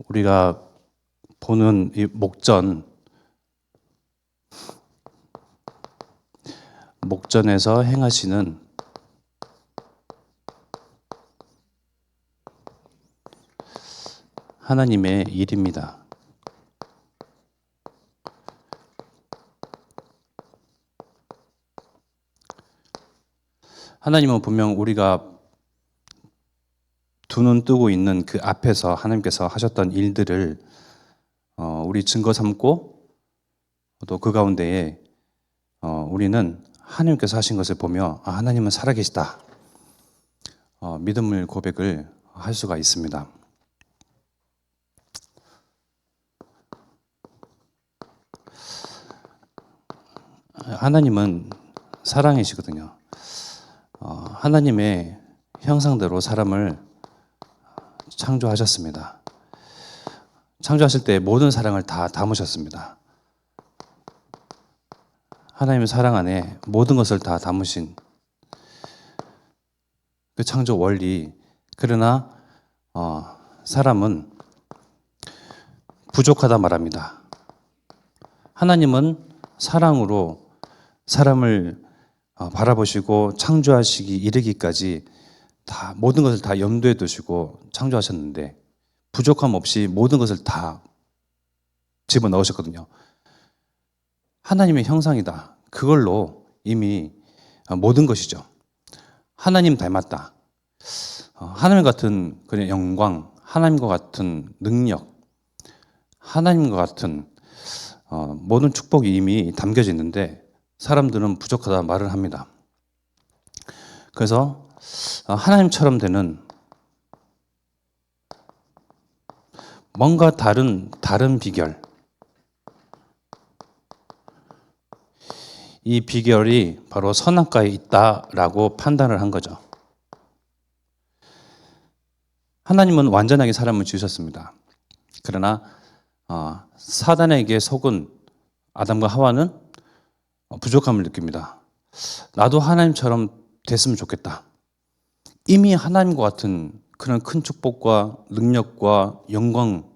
우리가 보는 이 목전에서 행하시는 하나님의 일입니다. 하나님은 분명 우리가 두 눈 뜨고 있는 그 앞에서 하나님께서 하셨던 일들을 우리 증거 삼고 또 그 가운데에 우리는 하나님께서 하신 것을 보며 하나님은 살아계시다. 믿음의 고백을 할 수가 있습니다. 하나님은 사랑이시거든요. 하나님의 형상대로 사람을 창조하셨습니다. 창조하실 때 모든 사랑을 다 담으셨습니다. 하나님의 사랑 안에 모든 것을 다 담으신 그 창조 원리. 그러나 사람은 부족하다 말합니다. 하나님은 사랑으로 사람을 바라보시고 창조하시기 이르기까지 다 모든 것을 다 염두에 두시고 창조하셨는데 부족함 없이 모든 것을 다 집어넣으셨거든요. 하나님의 형상이다. 그걸로 이미 모든 것이죠. 하나님 닮았다. 하나님 같은 그런 영광, 하나님과 같은 능력, 하나님과 같은 모든 축복이 이미 담겨져 있는데 사람들은 부족하다 말을 합니다. 그래서 하나님처럼 되는 뭔가 다른 비결, 이 비결이 바로 선악과에 있다라고 판단을 한 거죠. 하나님은 완전하게 사람을 지으셨습니다. 그러나 사단에게 속은 아담과 하와는 부족함을 느낍니다. 나도 하나님처럼 됐으면 좋겠다. 이미 하나님과 같은 그런 큰 축복과 능력과 영광,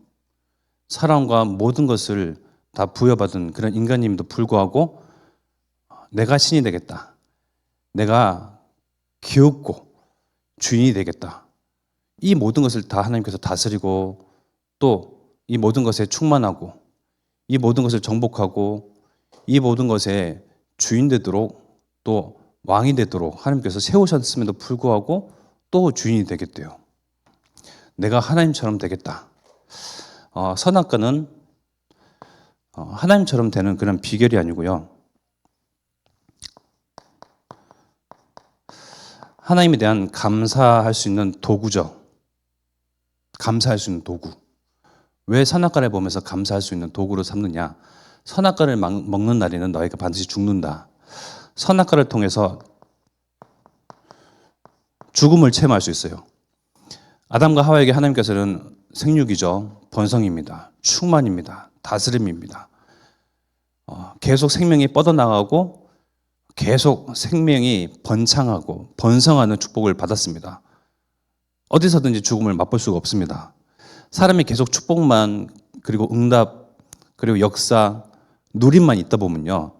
사랑과 모든 것을 다 부여받은 그런 인간임에도 불구하고 내가 신이 되겠다. 내가 귀엽고 주인이 되겠다. 이 모든 것을 다 하나님께서 다스리고 또 이 모든 것에 충만하고 이 모든 것을 정복하고 이 모든 것에 주인 되도록 또 왕이 되도록 하나님께서 세우셨음에도 불구하고 또 주인이 되겠대요. 내가 하나님처럼 되겠다. 선악과는 하나님처럼 되는 그런 비결이 아니고요. 하나님에 대한 감사할 수 있는 도구죠. 감사할 수 있는 도구. 왜 선악과를 보면서 감사할 수 있는 도구로 삼느냐? 선악과를 먹는 날에는 너희가 반드시 죽는다. 선악과를 통해서 죽음을 체험할 수 있어요. 아담과 하와에게 하나님께서는 생육이죠. 번성입니다. 충만입니다. 다스림입니다. 계속 생명이 뻗어나가고 계속 생명이 번창하고 번성하는 축복을 받았습니다. 어디서든지 죽음을 맛볼 수가 없습니다. 사람이 계속 축복만 그리고 응답 그리고 역사 누림만 있다 보면요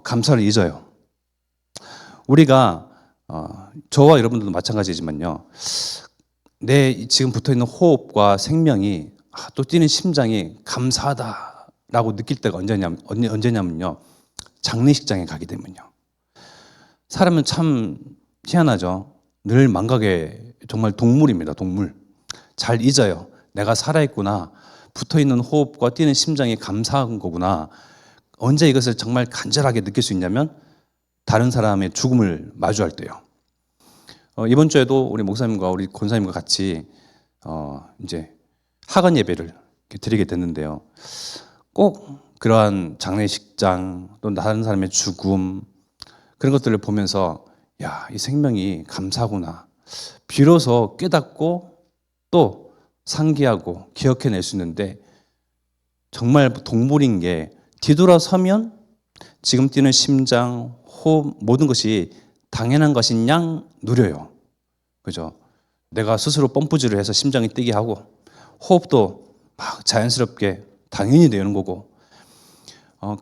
감사를 잊어요. 우리가 저와 여러분들도 마찬가지지만요 내 지금 붙어있는 호흡과 생명이 또 뛰는 심장이 감사하다라고 느낄 때가 언제냐면요 장례식장에 가게 되면요. 사람은 참 희한하죠. 늘 망각의 정말 동물입니다. 동물. 잘 잊어요. 내가 살아있구나. 붙어있는 호흡과 뛰는 심장이 감사한 거구나. 언제 이것을 정말 간절하게 느낄 수 있냐면 다른 사람의 죽음을 마주할 때요. 이번 주에도 우리 목사님과 우리 권사님과 같이 이제 하간 예배를 드리게 됐는데요. 꼭 그러한 장례식장 또 다른 사람의 죽음 그런 것들을 보면서 야, 이 생명이 감사하구나. 비로소 깨닫고 또 상기하고 기억해낼 수 있는데 정말 동물인 게 뒤돌아서면 지금 뛰는 심장, 호흡 모든 것이 당연한 것인 양 누려요. 그죠? 내가 스스로 펌프질을 해서 심장이 뛰게 하고 호흡도 막 자연스럽게 당연히 되는 거고,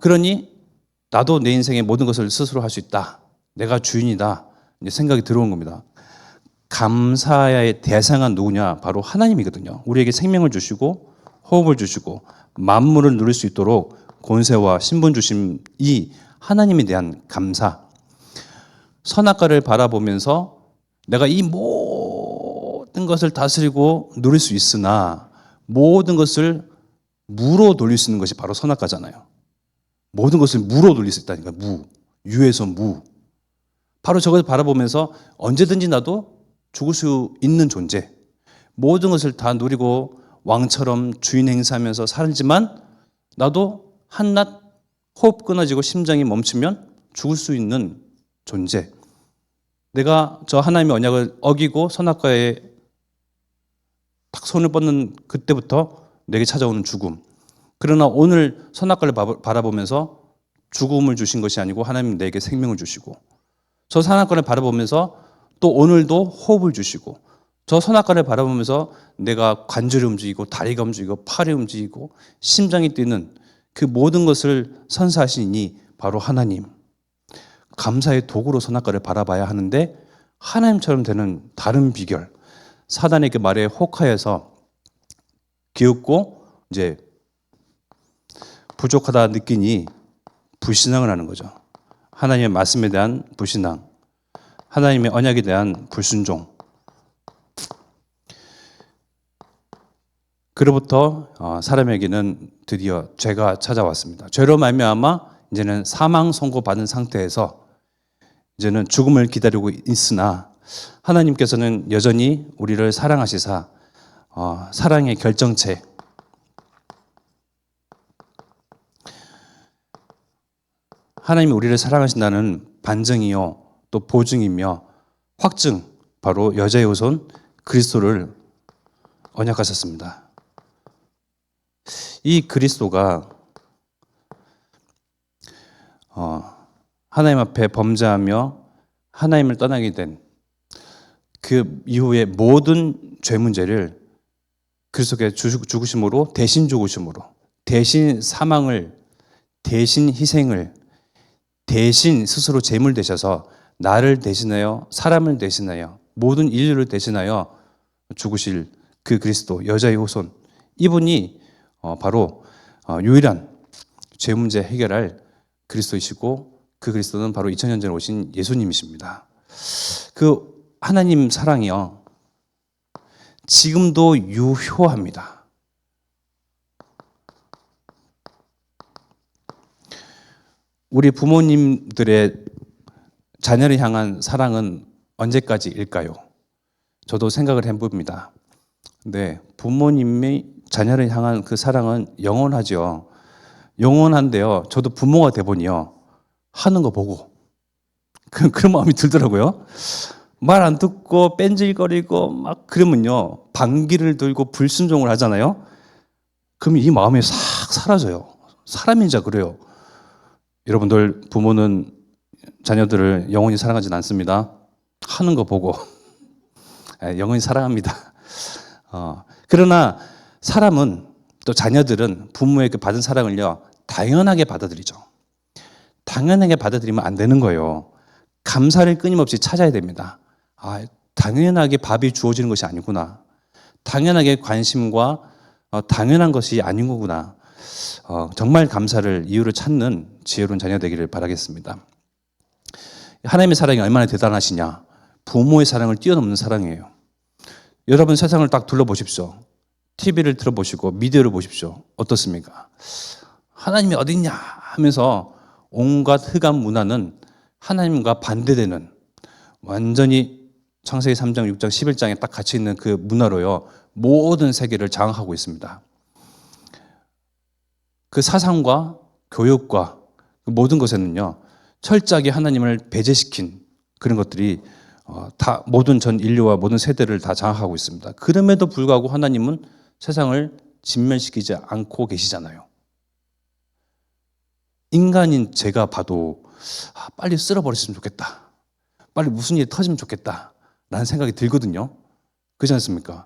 그러니 나도 내 인생의 모든 것을 스스로 할 수 있다. 내가 주인이다. 이제 생각이 들어온 겁니다. 감사의 대상은 누구냐? 바로 하나님이거든요. 우리에게 생명을 주시고 호흡을 주시고 만물을 누릴 수 있도록 권세와 신분 주심, 이 하나님에 대한 감사. 선악과를 바라보면서 내가 이 모든 것을 다스리고 누릴 수 있으나 모든 것을 무로 돌릴 수 있는 것이 바로 선악과잖아요. 모든 것을 무로 돌릴 수 있다니까. 무. 유에서 무. 바로 저것을 바라보면서 언제든지 나도 죽을 수 있는 존재. 모든 것을 다 누리고 왕처럼 주인 행사하면서 살지만 나도 한낱 호흡 끊어지고 심장이 멈추면 죽을 수 있는 존재. 내가 저 하나님의 언약을 어기고 선악과에 딱 손을 뻗는 그때부터 내게 찾아오는 죽음. 그러나 오늘 선악과를 바라보면서 죽음을 주신 것이 아니고 하나님 내게 생명을 주시고, 저 선악과를 바라보면서 또 오늘도 호흡을 주시고, 저 선악과를 바라보면서 내가 관절이 움직이고 다리가 움직이고 팔이 움직이고 심장이 뛰는 그 모든 것을 선사하신 이 바로 하나님. 감사의 도구로 선악과를 바라봐야 하는데 하나님처럼 되는 다른 비결. 사단의 그 말에 혹하여서 기웃고 이제 부족하다 느끼니 불신앙을 하는 거죠. 하나님의 말씀에 대한 불신앙, 하나님의 언약에 대한 불순종. 그로부터 사람에게는 드디어 죄가 찾아왔습니다. 죄로 말미암아 이제는 사망 선고받은 상태에서 이제는 죽음을 기다리고 있으나 하나님께서는 여전히 우리를 사랑하시사 사랑의 결정체, 하나님이 우리를 사랑하신다는 반증이요 또 보증이며 확증, 바로 여자의 후손 그리스도를 언약하셨습니다. 이 그리스도가 하나님 앞에 범죄하며 하나님을 떠나게 된 그 이후의 모든 죄 문제를 그리스도의 죽으심으로, 대신 죽으심으로, 대신 사망을, 대신 희생을, 대신 스스로 제물 되셔서 나를 대신하여, 사람을 대신하여, 모든 인류를 대신하여 죽으실 그 그리스도, 여자의 후손, 이분이 바로 유일한 죄 문제 해결할 그리스도이시고, 그 그리스도는 바로 2000년 전에 오신 예수님이십니다. 그 하나님 사랑이요, 지금도 유효합니다. 우리 부모님들의 자녀를 향한 사랑은 언제까지일까요? 저도 생각을 해봅니다. 네, 부모님이 자녀를 향한 그 사랑은 영원하죠. 영원한데요. 저도 부모가 돼보니요, 하는 거 보고 그런 마음이 들더라고요. 말 안 듣고 뺀질거리고 막 그러면요, 방귀를 들고 불순종을 하잖아요. 그럼 이 마음이 싹 사라져요. 사람인자 그래요. 여러분들 부모는 자녀들을 영원히 사랑하진 않습니다. 하는 거 보고 영원히 사랑합니다. 그러나 사람은, 또 자녀들은 부모에게 받은 사랑을요 당연하게 받아들이죠. 당연하게 받아들이면 안 되는 거예요. 감사를 끊임없이 찾아야 됩니다. 당연하게 밥이 주어지는 것이 아니구나. 당연하게 관심과 당연한 것이 아닌 거구나. 정말 감사를, 이유를 찾는 지혜로운 자녀 되기를 바라겠습니다. 하나님의 사랑이 얼마나 대단하시냐. 부모의 사랑을 뛰어넘는 사랑이에요. 여러분 세상을 딱 둘러보십시오. TV를 틀어보시고 미디어를 보십시오. 어떻습니까? 하나님이 어디 있냐 하면서 온갖 흑암 문화는 하나님과 반대되는, 완전히 창세기 3장, 6장, 11장에 딱 갇혀 있는 그 문화로요 모든 세계를 장악하고 있습니다. 그 사상과 교육과 그 모든 것에는요 철저하게 하나님을 배제시킨 그런 것들이 다 모든 전 인류와 모든 세대를 다 장악하고 있습니다. 그럼에도 불구하고 하나님은 세상을 진멸시키지 않고 계시잖아요. 인간인 제가 봐도 빨리 쓸어버렸으면 좋겠다, 빨리 무슨 일이 터지면 좋겠다 라는 생각이 들거든요. 그렇지 않습니까?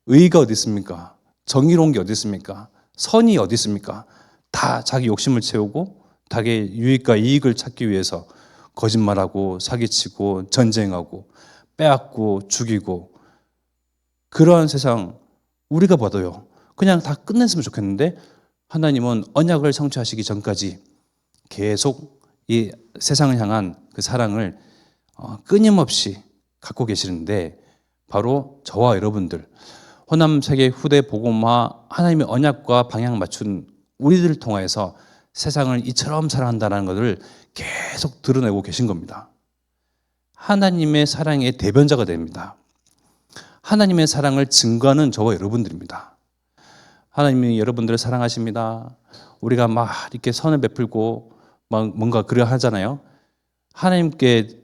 의의가 어디 있습니까? 정의로운 게 어디 있습니까? 선이 어디 있습니까? 다 자기 욕심을 채우고 자기 유익과 이익을 찾기 위해서 거짓말하고 사기치고 전쟁하고 빼앗고 죽이고, 그러한 세상 우리가 봐도요 그냥 다 끝냈으면 좋겠는데, 하나님은 언약을 성취하시기 전까지 계속 이 세상을 향한 그 사랑을 끊임없이 갖고 계시는데, 바로 저와 여러분들, 호남 세계 후대 복음화 하나님의 언약과 방향 맞춘 우리들을 통해서 세상을 이처럼 사랑한다는 것을 계속 드러내고 계신 겁니다. 하나님의 사랑의 대변자가 됩니다. 하나님의 사랑을 증거하는 저와 여러분들입니다. 하나님이 여러분들을 사랑하십니다. 우리가 막 이렇게 선을 베풀고 막 뭔가 그래 하잖아요. 하나님께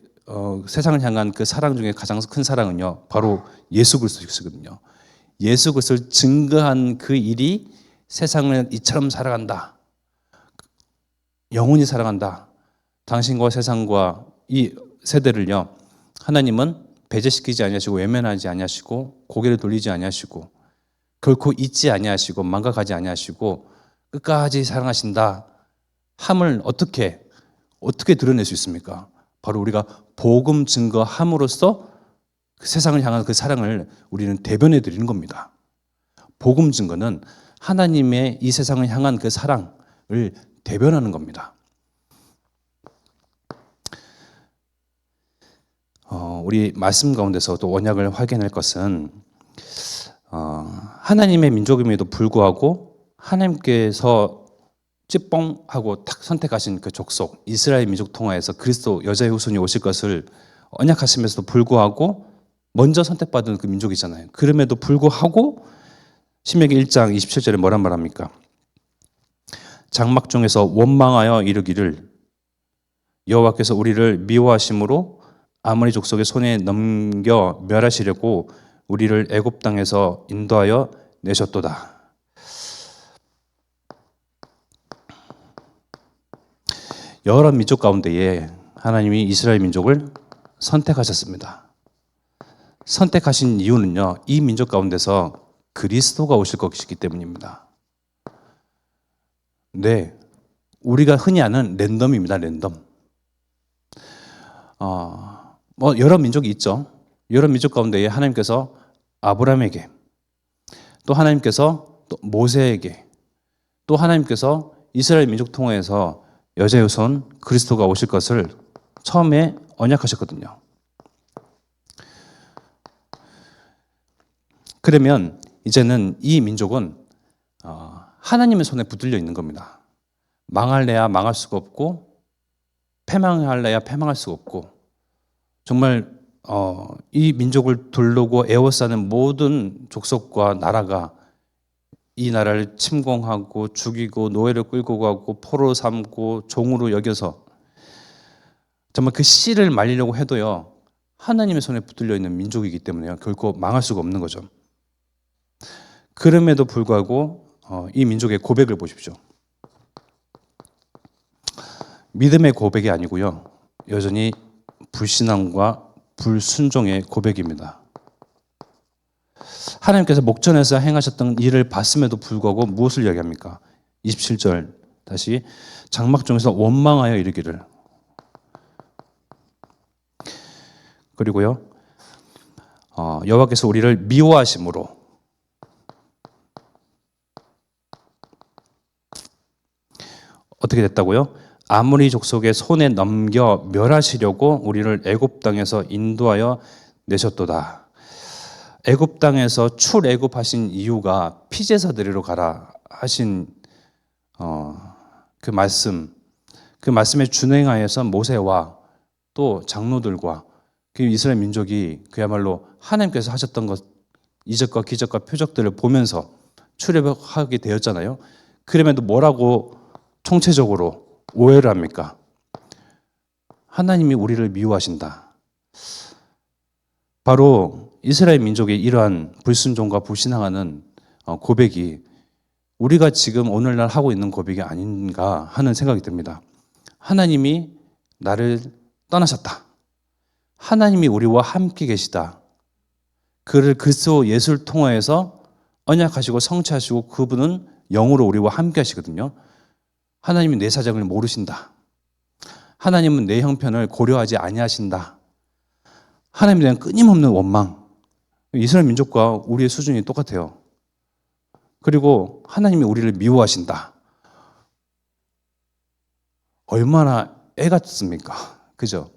세상을 향한 그 사랑 중에 가장 큰 사랑은요, 바로 예수 그리스도시거든요. 예수 그리스도를 증거한 그 일이 세상을 이처럼 사랑한다, 영원히 사랑한다, 당신과 세상과 이 세대를요 하나님은 배제시키지 아니하시고 외면하지 아니하시고 고개를 돌리지 아니하시고 결코 잊지 아니하시고 망각하지 아니하시고 끝까지 사랑하신다 함을 어떻게 드러낼 수 있습니까? 바로 우리가 복음 증거함으로써 그 세상을 향한 그 사랑을 우리는 대변해 드리는 겁니다. 복음 증거는 하나님의 이 세상을 향한 그 사랑을 대변하는 겁니다. 우리 말씀 가운데서 또 언약을 확인할 것은 하나님의 민족임에도 불구하고 하나님께서 찌뽕하고 탁 선택하신 그 족속 이스라엘 민족 통하여서 그리스도 여자의 후손이 오실 것을 언약하시면서도 불구하고 먼저 선택받은 그 민족이잖아요. 그럼에도 불구하고 신명기 1장 27절에 뭐란 말합니까? 장막 중에서 원망하여 이르기를 여호와께서 우리를 미워하심으로 아모리 족속의 손에 넘겨 멸하시려고 우리를 애굽 땅에서 인도하여 내셨도다. 여러 민족 가운데에 하나님이 이스라엘 민족을 선택하셨습니다. 선택하신 이유는요, 이 민족 가운데서 그리스도가 오실 것이기 때문입니다. 네, 우리가 흔히 아는 랜덤입니다. 랜덤. 여러 민족이 있죠. 여러 민족 가운데에 하나님께서 아브라함에게, 또 하나님께서 또 모세에게, 또 하나님께서 이스라엘 민족 통해서 여자의 후손 그리스도가 오실 것을 처음에 언약하셨거든요. 그러면 이제는 이 민족은 하나님의 손에 붙들려 있는 겁니다. 망할래야 망할 수가 없고 패망할래야 패망할 수가 없고, 정말 이 민족을 둘르고 에워싸는 모든 족속과 나라가 이 나라를 침공하고 죽이고 노예를 끌고 가고 포로 삼고 종으로 여겨서 정말 그 씨를 말리려고 해도요 하나님의 손에 붙들려 있는 민족이기 때문에 결코 망할 수가 없는 거죠. 그럼에도 불구하고 이 민족의 고백을 보십시오. 믿음의 고백이 아니고요, 여전히 불신앙과 불순종의 고백입니다. 하나님께서 목전에서 행하셨던 일을 봤음에도 불구하고 무엇을 이야기합니까? 27절 다시 장막 중에서 원망하여 이르기를, 그리고요 여호와께서 우리를 미워하심으로, 어떻게 됐다고요? 아모리 족속의 손에 넘겨 멸하시려고 우리를 애굽 땅에서 인도하여 내셨도다. 애굽 땅에서 출애굽하신 이유가 피제사 드리러 가라 하신 그 말씀에 준행하여서 모세와 또 장로들과 그 이스라엘 민족이 그야말로 하나님께서 하셨던 것, 이적과 기적과 표적들을 보면서 출애굽하게 되었잖아요. 그럼에도 뭐라고 총체적으로 오해를 합니까? 하나님이 우리를 미워하신다. 바로 이스라엘 민족의 이러한 불순종과 불신앙하는 고백이 우리가 지금 오늘날 하고 있는 고백이 아닌가 하는 생각이 듭니다. 하나님이 나를 떠나셨다. 하나님이 우리와 함께 계시다. 그를 그리스도 예수를 통하여서 언약하시고 성취하시고 그분은 영으로 우리와 함께 하시거든요. 하나님이 내 사정을 모르신다. 하나님은 내 형편을 고려하지 아니하신다. 하나님에 대한 끊임없는 원망. 이스라엘 민족과 우리의 수준이 똑같아요. 그리고 하나님이 우리를 미워하신다. 얼마나 애 같습니까? 그죠?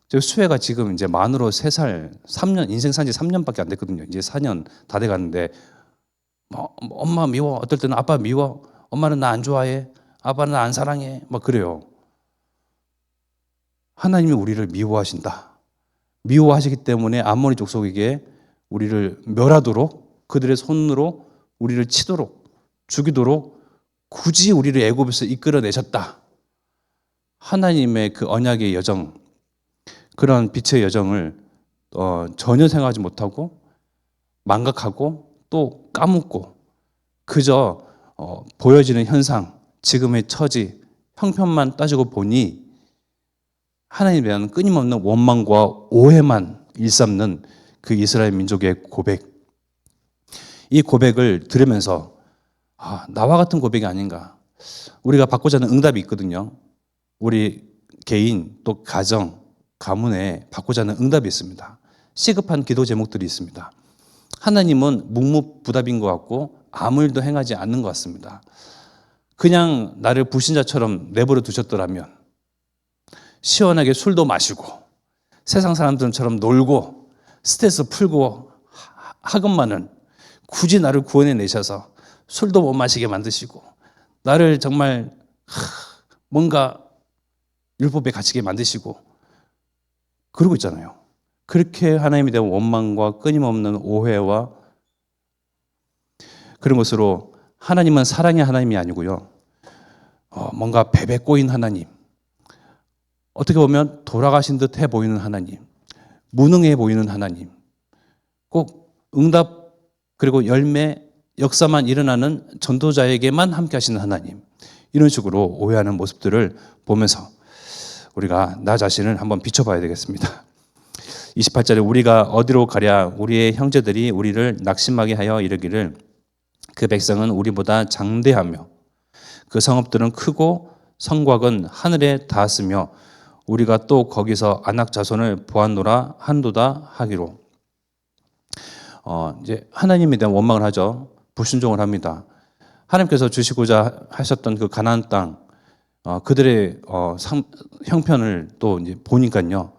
저 수혜가 지금 이제 만으로 3살, 3년, 인생 산 지 3년밖에 안 됐거든요. 이제 4년 다 돼가는데, 엄마 미워. 어떨 때는 아빠 미워. 엄마는 나 안 좋아해. 아빠는 나 안 사랑해. 막 그래요. 하나님이 우리를 미워하신다. 미워하시기 때문에 암모리 족속에게 우리를 멸하도록 그들의 손으로 우리를 치도록 죽이도록 굳이 우리를 애굽에서 이끌어내셨다. 하나님의 그 언약의 여정, 그런 빛의 여정을 전혀 생각하지 못하고 망각하고 또 까먹고 그저 보여지는 현상, 지금의 처지, 형편만 따지고 보니 하나님에 대한 끊임없는 원망과 오해만 일삼는 그 이스라엘 민족의 고백. 이 고백을 들으면서 나와 같은 고백이 아닌가. 우리가 받고자 하는 응답이 있거든요. 우리 개인 또 가정, 가문에 받고자 하는 응답이 있습니다. 시급한 기도 제목들이 있습니다. 하나님은 묵묵부답인 것 같고 아무 일도 행하지 않는 것 같습니다. 그냥 나를 불신자처럼 내버려 두셨더라면 시원하게 술도 마시고 세상 사람들처럼 놀고 스트레스 풀고 하건만은 굳이 나를 구원해내셔서 술도 못 마시게 만드시고 나를 정말 뭔가 율법에 갇히게 만드시고 그러고 있잖아요. 그렇게 하나님에 대한 원망과 끊임없는 오해와 그런 것으로 하나님은 사랑의 하나님이 아니고요. 뭔가 베베 꼬인 하나님. 어떻게 보면 돌아가신 듯 해 보이는 하나님. 무능해 보이는 하나님. 꼭 응답 그리고 열매 역사만 일어나는 전도자에게만 함께 하시는 하나님. 이런 식으로 오해하는 모습들을 보면서 우리가 나 자신을 한번 비춰봐야 되겠습니다. 28절에 우리가 어디로 가랴 우리의 형제들이 우리를 낙심하게 하여 이르기를 그 백성은 우리보다 장대하며 그 성읍들은 크고 성곽은 하늘에 닿았으며 우리가 또 거기서 안악 자손을 보았노라 한도다 하기로. 이제 하나님에 대한 원망을 하죠. 불순종을 합니다. 하나님께서 주시고자 하셨던 그 가나안 땅, 그들의 형편을 또 이제 보니까요.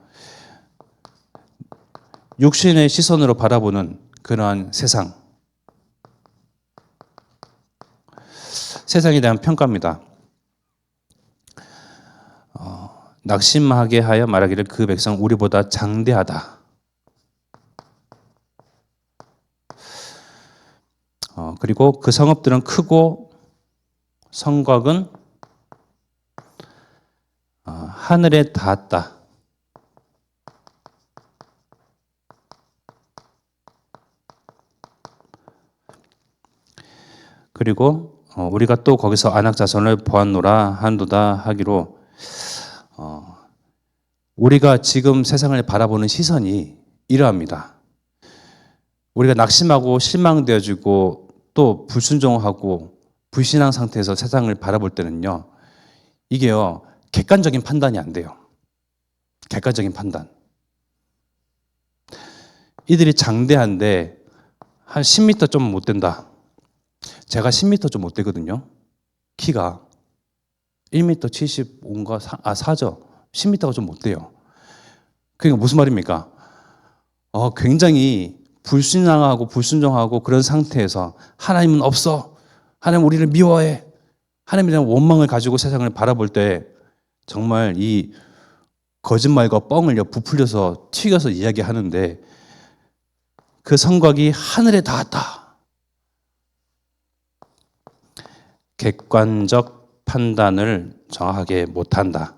육신의 시선으로 바라보는 그러한 세상에 대한 평가입니다. 낙심하게 하여 말하기를 그 백성 우리보다 장대하다. 그리고 그 성읍들은 크고 성곽은 하늘에 닿았다. 그리고 우리가 또 거기서 안악 자손을 보았노라 한도다 하기로 우리가 지금 세상을 바라보는 시선이 이러합니다. 우리가 낙심하고 실망되어지고 또 불순종하고 불신앙 상태에서 세상을 바라볼 때는요. 이게요. 객관적인 판단이 안 돼요. 객관적인 판단. 이들이 장대한데 한 10m 좀 못 된다. 제가 10m 좀 못 되거든요. 키가 1m 75인가 4죠. 10m가 좀 못 돼요. 그러니까 무슨 말입니까? 굉장히 불신앙하고 불순종하고 그런 상태에서 하나님은 없어. 하나님 우리를 미워해. 하나님에 대한 원망을 가지고 세상을 바라볼 때 정말 이 거짓말과 뻥을 부풀려서 튀겨서 이야기하는데 그 성곽이 하늘에 닿았다. 객관적 판단을 정확하게 못한다.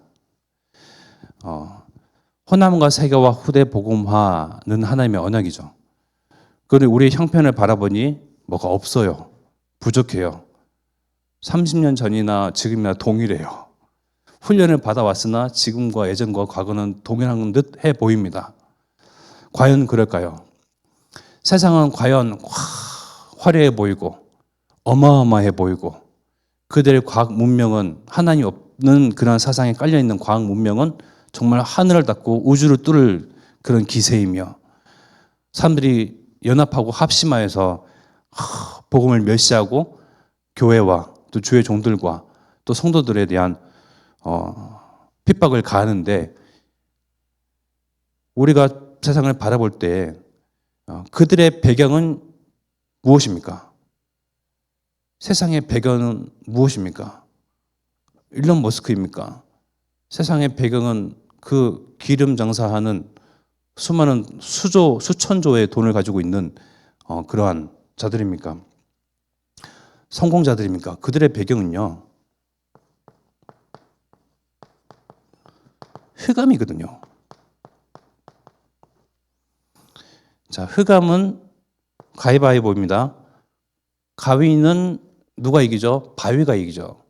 호남과 세계와 후대 복음화는 하나님의 언약이죠. 그리고 우리의 형편을 바라보니 뭐가 없어요. 부족해요. 30년 전이나 지금이나 동일해요. 훈련을 받아왔으나 지금과 예전과 과거는 동일한 듯 해 보입니다. 과연 그럴까요? 세상은 과연 화려해 보이고 어마어마해 보이고 그들의 과학 문명은 하나님 없는 그런 사상에 깔려있는 과학 문명은 정말 하늘을 닫고 우주를 뚫을 그런 기세이며 사람들이 연합하고 합심하여서 복음을 멸시하고 교회와 또 주의 종들과 또 성도들에 대한 핍박을 가하는데 우리가 세상을 바라볼 때 그들의 배경은 무엇입니까? 세상의 배경은 무엇입니까? 일론 머스크입니까? 세상의 배경은 그 기름 장사하는 수많은 수천조의 돈을 가지고 있는 그러한 자들입니까? 성공자들입니까? 그들의 배경은요, 흑암이거든요. 자, 흑암은 가위바위보입니다. 가위는 누가 이기죠? 바위가 이기죠.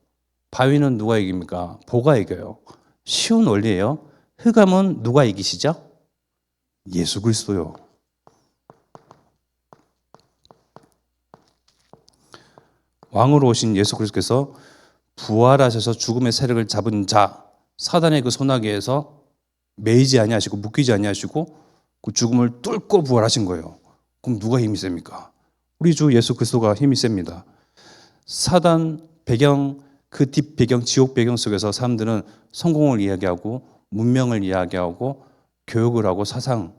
바위는 누가 이깁니까? 보가 이겨요. 쉬운 원리예요. 흑암은 누가 이기시죠? 예수 그리스도요. 왕으로 오신 예수 그리스도께서 부활하셔서 죽음의 세력을 잡은 자, 사단의 그 소나기에서 매이지 아니하시고 묶이지 아니하시고 그 죽음을 뚫고 부활하신 거예요. 그럼 누가 힘이 셉니까? 우리 주 예수 그리스도가 힘이 셉니다. 사단 배경, 그 뒷 배경, 지옥 배경 속에서 사람들은 성공을 이야기하고 문명을 이야기하고 교육을 하고 사상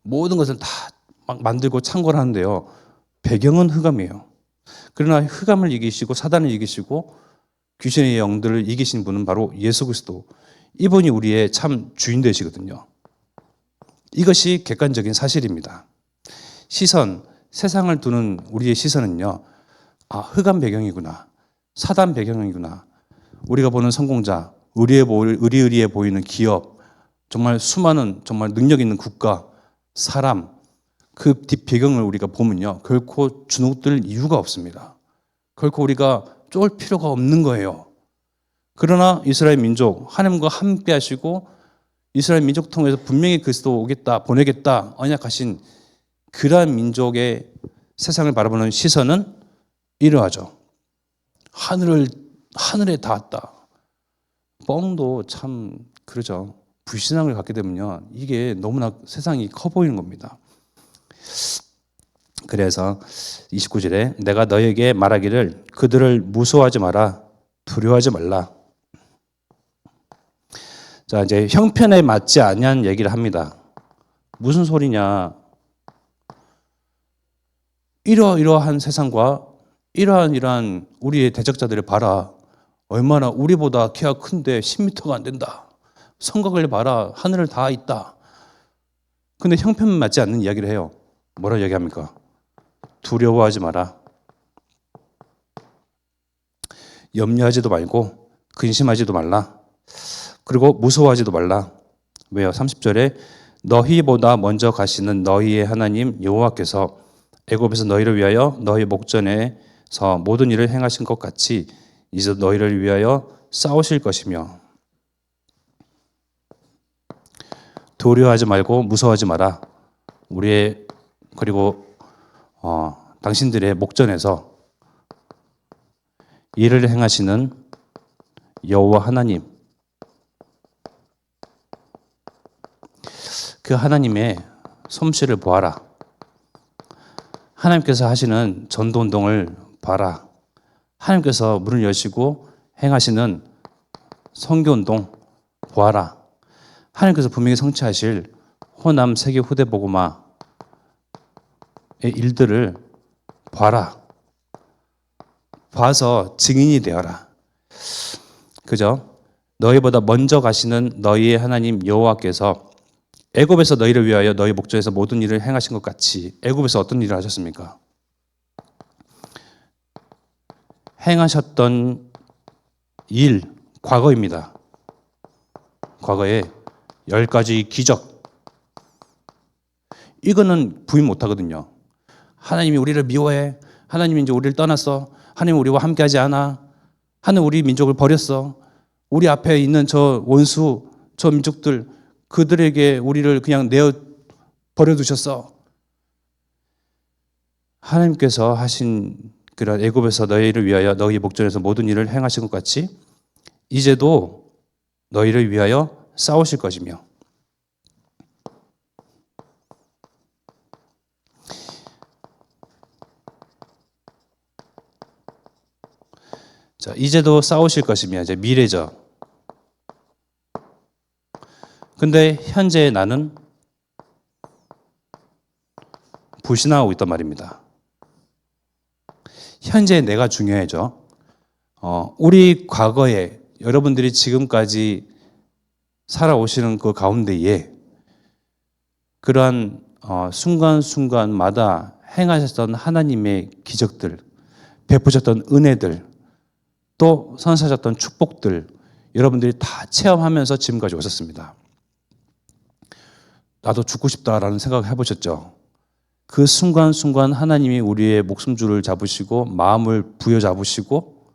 모든 것을 다 막 만들고 창궐 하는데요. 배경은 흑암이에요. 그러나 흑암을 이기시고 사단을 이기시고 귀신의 영들을 이기신 분은 바로 예수 그리스도. 이분이 우리의 참 주인 되시거든요. 이것이 객관적인 사실입니다. 시선, 세상을 두는 우리의 시선은요. 흑암 배경이구나. 사단 배경이구나. 우리가 보는 성공자, 의리의리해 보이는 기업, 정말 수많은 정말 능력 있는 국가, 사람, 그 뒷배경을 우리가 보면요. 결코 주눅들 이유가 없습니다. 결코 우리가 쫄 필요가 없는 거예요. 그러나 이스라엘 민족, 하나님과 함께 하시고 이스라엘 민족 통해서 분명히 그리스도 오겠다, 보내겠다, 언약하신 그러한 민족의 세상을 바라보는 시선은 이러하죠. 하늘에 닿았다. 뻥도 참 그러죠. 불신앙을 갖게 되면요. 이게 너무나 세상이 커 보이는 겁니다. 그래서 29절에 내가 너에게 말하기를 그들을 무서워하지 마라. 두려워하지 말라. 자, 이제 형편에 맞지 아니한 얘기를 합니다. 무슨 소리냐? 이러한 세상과 이러한 우리의 대적자들을 봐라. 얼마나 우리보다 키가 큰데 10m가 안 된다. 성곽을 봐라. 하늘을 다 있다. 근데 형편 맞지 않는 이야기를 해요. 뭐라고 얘기합니까? 두려워하지 마라. 염려하지도 말고 근심하지도 말라. 그리고 무서워하지도 말라. 왜요? 30절에 너희보다 먼저 가시는 너희의 하나님 여호와께서 애굽에서 너희를 위하여 너희 목전에서 모든 일을 행하신 것 같이 이제 너희를 위하여 싸우실 것이며 두려워하지 말고 무서워하지 마라. 그리고 당신들의 목전에서 일을 행하시는 여호와 하나님, 그 하나님의 솜씨를 보아라. 하나님께서 하시는 전도운동을 봐라. 하나님께서 문을 여시고 행하시는 선교운동 보아라. 하나님께서 분명히 성취하실 호남 세계 후대 복음화의 일들을 봐라. 봐서 증인이 되어라. 그죠? 너희보다 먼저 가시는 너희의 하나님 여호와께서 애굽에서 너희를 위하여 너희 목전에서 모든 일을 행하신 것 같이 애굽에서 어떤 일을 하셨습니까? 행하셨던 일, 과거입니다. 과거에 10가지 기적. 이거는 부인 못하거든요. 하나님이 우리를 미워해. 하나님이 이제 우리를 떠났어. 하나님 우리와 함께하지 않아. 하나님 우리 민족을 버렸어. 우리 앞에 있는 저 원수, 저 민족들 그들에게 우리를 그냥 내어 버려두셨어. 하나님께서 하신 그런 애굽에서 너희를 위하여 너희 목전에서 모든 일을 행하신 것 같이 이제도 너희를 위하여 싸우실 것이며 자, 이제도 싸우실 것이며 이제 미래죠. 근데 현재 나는 불신하고 있단 말입니다. 현재 내가 중요해져. 우리 과거에 여러분들이 지금까지 살아오시는 그 가운데에 그러한 순간순간마다 행하셨던 하나님의 기적들, 베푸셨던 은혜들, 또 선사하셨던 축복들 여러분들이 다 체험하면서 지금까지 오셨습니다. 나도 죽고 싶다라는 생각을 해보셨죠? 그 순간순간 하나님이 우리의 목숨줄을 잡으시고 마음을 부여잡으시고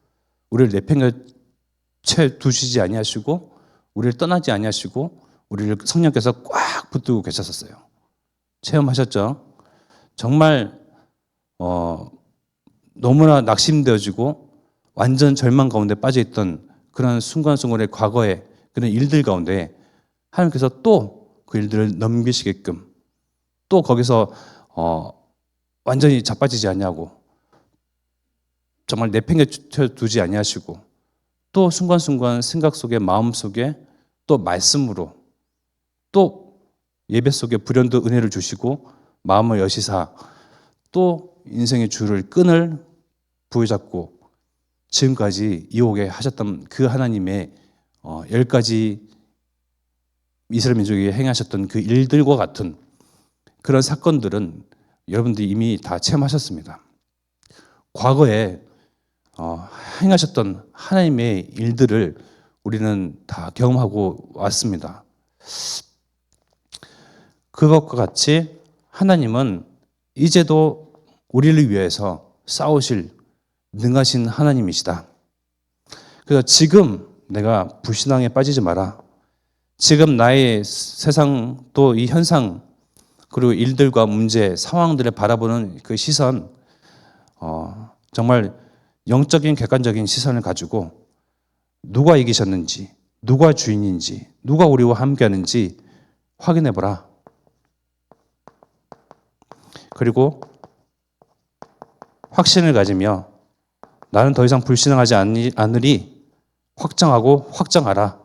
우리를 내팽개쳐 두시지 아니하시고 우리를 떠나지 아니하시고 우리를 성령께서 꽉 붙들고 계셨었어요. 체험하셨죠? 정말 너무나 낙심되어지고 완전 절망 가운데 빠져있던 그런 순간순간의 과거의 그런 일들 가운데 하나님께서 또 그 일들을 넘기시게끔 또 거기서 완전히 자빠지지 아니하고 정말 내팽개쳐 두지 아니하시고 또 순간순간 생각 속에 마음 속에 또 말씀으로 또 예배 속에 불현듯 은혜를 주시고 마음을 여시사 또 인생의 줄을 끈을 부여잡고 지금까지 이오게 하셨던 그 하나님의 10가지 이스라엘 민족에게 행하셨던 그 일들과 같은 그런 사건들은 여러분들이 이미 다 체험하셨습니다. 과거에 행하셨던 하나님의 일들을 우리는 다 경험하고 왔습니다. 그것과 같이 하나님은 이제도 우리를 위해서 싸우실 능하신 하나님이시다. 그래서 지금 내가 불신앙에 빠지지 마라. 지금 나의 세상 또 이 현상 그리고 일들과 문제, 상황들을 바라보는 그 시선 정말 영적인 객관적인 시선을 가지고 누가 이기셨는지, 누가 주인인지, 누가 우리와 함께하는지 확인해보라. 그리고 확신을 가지며 나는 더 이상 불신앙하지 않으리 확정하고 확정하라.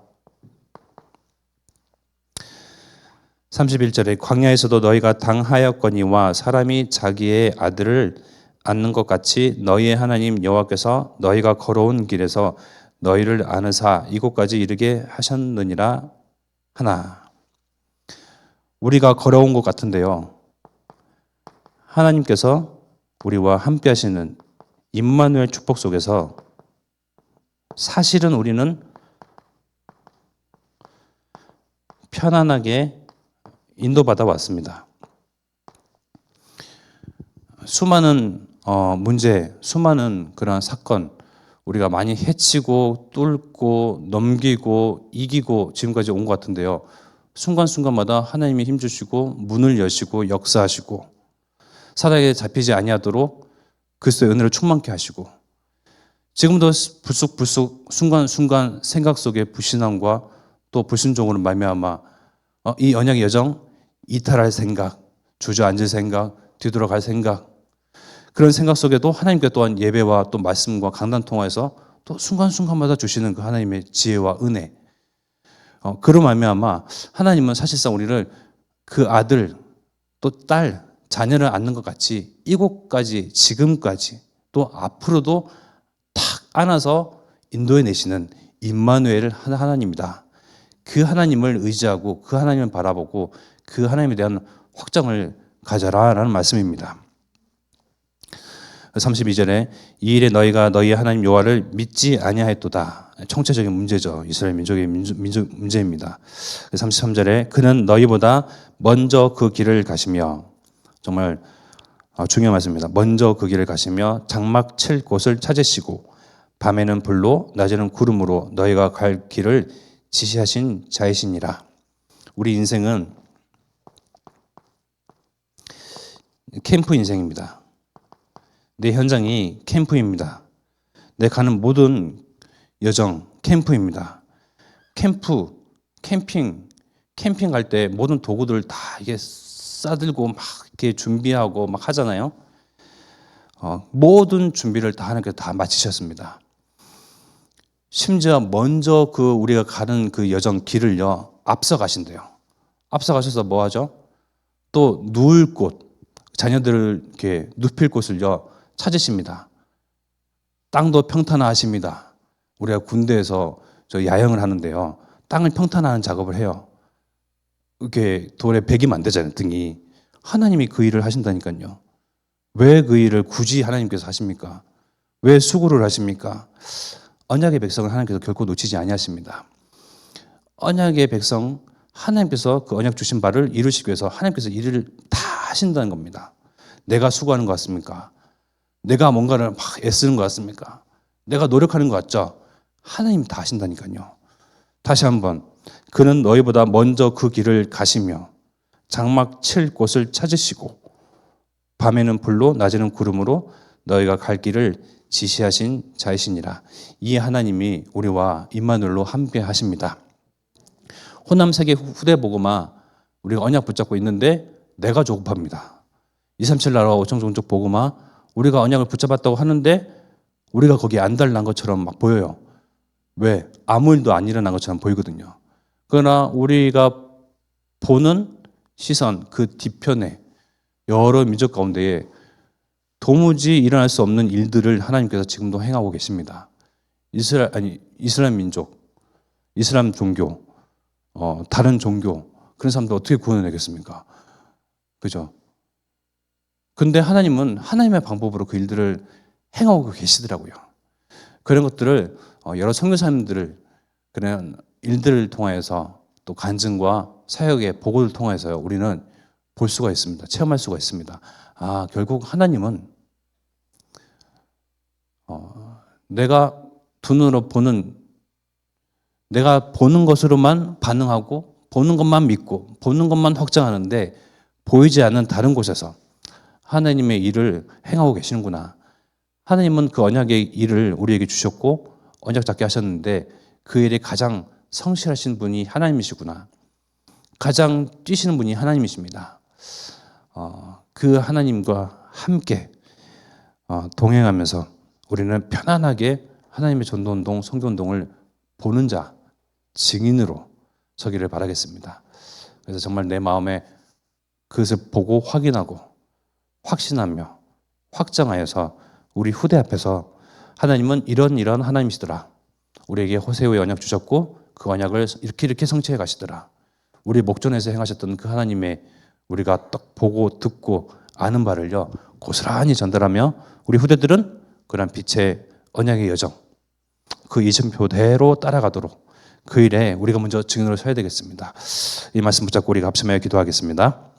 31절에 광야에서도 너희가 당하였거니와 사람이 자기의 아들을 안는 것 같이 너희의 하나님 여호와께서 너희가 걸어온 길에서 너희를 안으사 이곳까지 이르게 하셨느니라 하나. 우리가 걸어온 것 같은데요. 하나님께서 우리와 함께 하시는 임마누엘 축복 속에서 사실은 우리는 편안하게 인도받아 왔습니다. 수많은 문제, 수많은 그런 사건 우리가 많이 해치고 뚫고 넘기고 이기고 지금까지 온 것 같은데요. 순간순간마다 하나님이 힘주시고 문을 여시고 역사하시고 사단에게 잡히지 아니하도록 그리스도의 은혜를 충만케 하시고 지금도 불쑥불쑥 순간순간 생각 속에 불신함과 또 불순종으로 말미암아 이 언약의 여정 이탈할 생각, 주저앉을 생각, 뒤돌아갈 생각 그런 생각 속에도 하나님께 또한 예배와 또 말씀과 강단 통화에서 또 순간순간마다 주시는 그 하나님의 지혜와 은혜 그로 말미암아 하나님은 사실상 우리를 그 아들 또 딸 자녀를 안는 것 같이 이곳까지 지금까지 또 앞으로도 탁 안아서 인도해 내시는 임마누엘 하나님이다. 그 하나님을 의지하고 그 하나님을 바라보고 그 하나님에 대한 확정을 가져라라는 말씀입니다. 32절에 이 일에 너희가 너희 하나님 여호와를 믿지 아니하였도다. 총체적인 문제죠. 이스라엘 민족의 문제입니다. 33절에 그는 너희보다 먼저 그 길을 가시며 정말 중요한 말씀입니다. 먼저 그 길을 가시며 장막 칠 곳을 찾으시고 밤에는 불로 낮에는 구름으로 너희가 갈 길을 지시하신 자이시니라. 우리 인생은 캠프 인생입니다. 내 현장이 캠프입니다. 내 가는 모든 여정 캠프입니다. 캠핑 갈 때 모든 도구들 다 이게 싸들고 막 이렇게 준비하고 막 하잖아요. 모든 준비를 다 하나님께서 다 마치셨습니다. 심지어 먼저 그 우리가 가는 그 여정 길을요 앞서 가신대요. 앞서 가셔서 뭐 하죠? 또 누울 곳, 자녀들을 이렇게 눕힐 곳을요 찾으십니다. 땅도 평탄화하십니다. 우리가 군대에서 저 야영을 하는데요, 땅을 평탄화하는 작업을 해요. 이렇게 돌에 베기면 안 되잖아요, 등이. 하나님이 그 일을 하신다니까요. 왜 그 일을 굳이 하나님께서 하십니까? 왜 수고를 하십니까? 언약의 백성을 하나님께서 결코 놓치지 아니하십니다. 언약의 백성, 하나님께서 그 언약 주신 바를 이루시기 위해서 하나님께서 일을 다 하신다는 겁니다. 내가 수고하는 것 같습니까? 내가 뭔가를 막 애쓰는 것 같습니까? 내가 노력하는 것 같죠? 하나님 다 하신다니까요. 다시 한번, 그는 너희보다 먼저 그 길을 가시며 장막 칠 곳을 찾으시고 밤에는 불로 낮에는 구름으로 너희가 갈 길을 지시하신 자이시니라. 이 하나님이 우리와 임마누엘로 함께 하십니다. 호남 세계 후대 복음화 우리가 언약 붙잡고 있는데 내가 조급합니다. 237 나라와 5천 종족 복음화 우리가 언약을 붙잡았다고 하는데 우리가 거기에 안달난 것처럼 막 보여요. 왜? 아무 일도 안 일어난 것처럼 보이거든요. 그러나 우리가 보는 시선 그 뒤편에 여러 민족 가운데에 도무지 일어날 수 없는 일들을 하나님께서 지금도 행하고 계십니다. 이슬람 민족, 이슬람 종교, 다른 종교, 그런 사람들 어떻게 구원해내겠습니까? 그죠? 근데 하나님은 하나님의 방법으로 그 일들을 행하고 계시더라고요. 그런 것들을 여러 선교사님들을 그런 일들을 통하여서 또 간증과 사역의 보고를 통해서 우리는 볼 수가 있습니다. 체험할 수가 있습니다. 아, 결국 하나님은 내가 두 눈으로 내가 보는 것으로만 반응하고 보는 것만 믿고 보는 것만 확정하는데 보이지 않는 다른 곳에서 하나님의 일을 행하고 계시는구나. 하나님은 그 언약의 일을 우리에게 주셨고 언약 잡게 하셨는데 그 일에 가장 성실하신 분이 하나님이시구나. 가장 뛰시는 분이 하나님이십니다. 그 하나님과 함께 동행하면서 우리는 편안하게 하나님의 전도운동, 선교운동을 보는 자, 증인으로 서기를 바라겠습니다. 그래서 정말 내 마음에 그것을 보고 확인하고 확신하며 확정하여서 우리 후대 앞에서 하나님은 이런 하나님이시더라. 우리에게 호세오의 언약 주셨고 그 언약을 이렇게 성취해 가시더라. 우리 목전에서 행하셨던 그 하나님의 우리가 딱 보고 듣고 아는 바를요 고스란히 전달하며 우리 후대들은 그런 빛의 언약의 여정 그 이정표대로 따라가도록 그 일에 우리가 먼저 증인으로 서야 되겠습니다. 이 말씀 붙잡고 우리가 합심하여 기도하겠습니다.